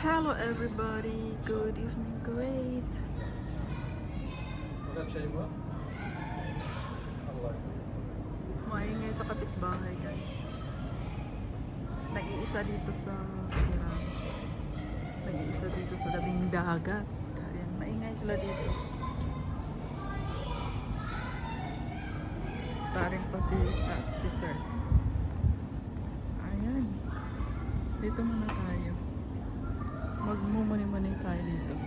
Hello everybody, good evening Kuwait. Maingay sa kapitbahay guys. Nag-iisa dito sa Iran. Nag-iisa dito sa labing dagat. Ayan, maingay sila dito. Starring pa si Sir. Ayan. Dito muna tayo. Magmumuni-muni tayo dito.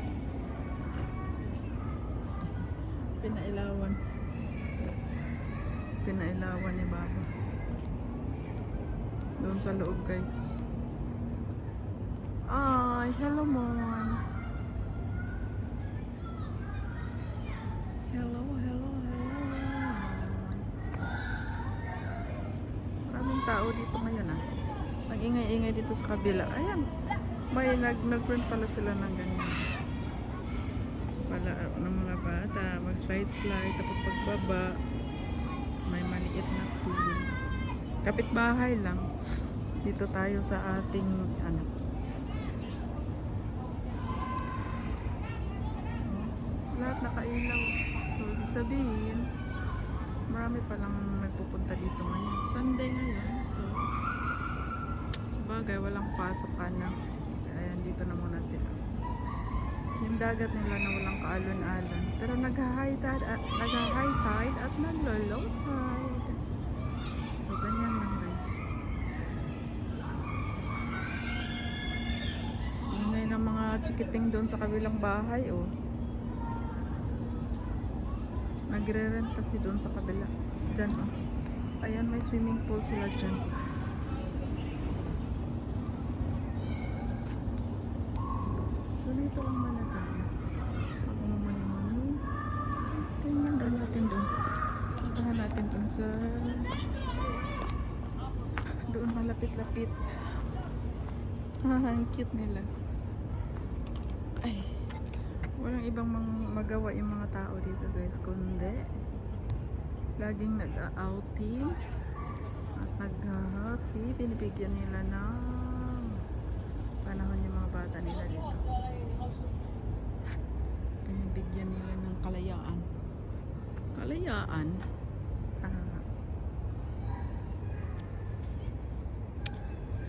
Pinailawan ni Baba doon sa loob guys. Ay, hello Mon. Hello. Maraming tao dito ngayon Nag-ingay-ingay dito sa kabila. Ayan, may nag-print pala sila ng ganyan pala ng mga bata, mag-slide tapos pagbaba may maliit na pool. Kapitbahay lang. Dito tayo sa ating lahat nakailaw. So, ibig sabihin, marami palang nagpupunta dito ngayon. Sunday ngayon. So, sabagay, walang pasok na. Ayan, dito na muna sila. Yung dagat nila na walang kaalon-alon. Pero nag-high tide at naglo-low tide. So, ganyan lang guys. Ingay ng mga chikiting doon sa kabilang bahay, oh. Nagre-rent kasi doon sa kabila. Diyan, oh. Ayan, may swimming pool sila dyan. So, dito lang muna tayo. Pag-umumani-mani. So, tingnan doon natin doon. Puntahan natin doon sa doon malapit-lapit. Ang cute nila. Ay, walang ibang magawa yung mga tao dito guys, kundi laging nag-outing at nag-happy. Binibigyan nila ng panahon yung mga bata nila dito. Binibigyan nila ng kalayaan.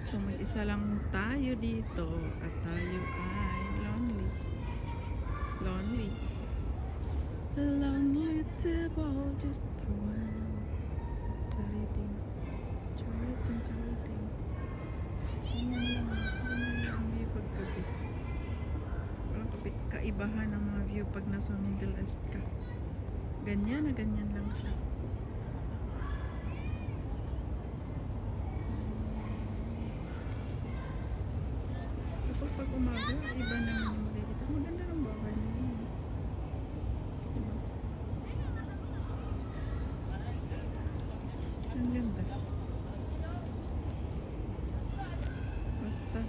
So mag-isa lang tayo dito at tayo ay lonely. The lonely table just for one. Chariting. Ganyan lang view paggabi. Walang kaibahan ng mga view pag nasa Middle East ka. Ganyan lang siya. Tapos pag umaga, iba naman yung makikita. Maganda ng bahay niya. Diba? Ang ganda. Basta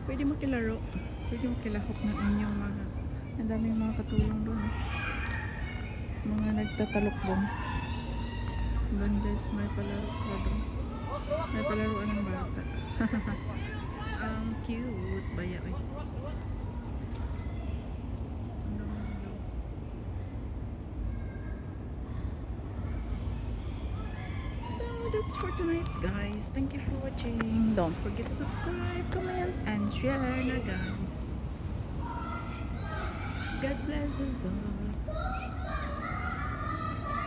pwede makilaro. Pwede makilahok ng inyong mga ang daming mga katulong doon. Mga nagtatalokbong. Doon guys, may palaro sila doon. May palaruan ng bata. Ang cute. Baya eh. So that's for tonight's guys. Thank you for watching. Don't forget to subscribe, comment, and share na guys. God bless us all.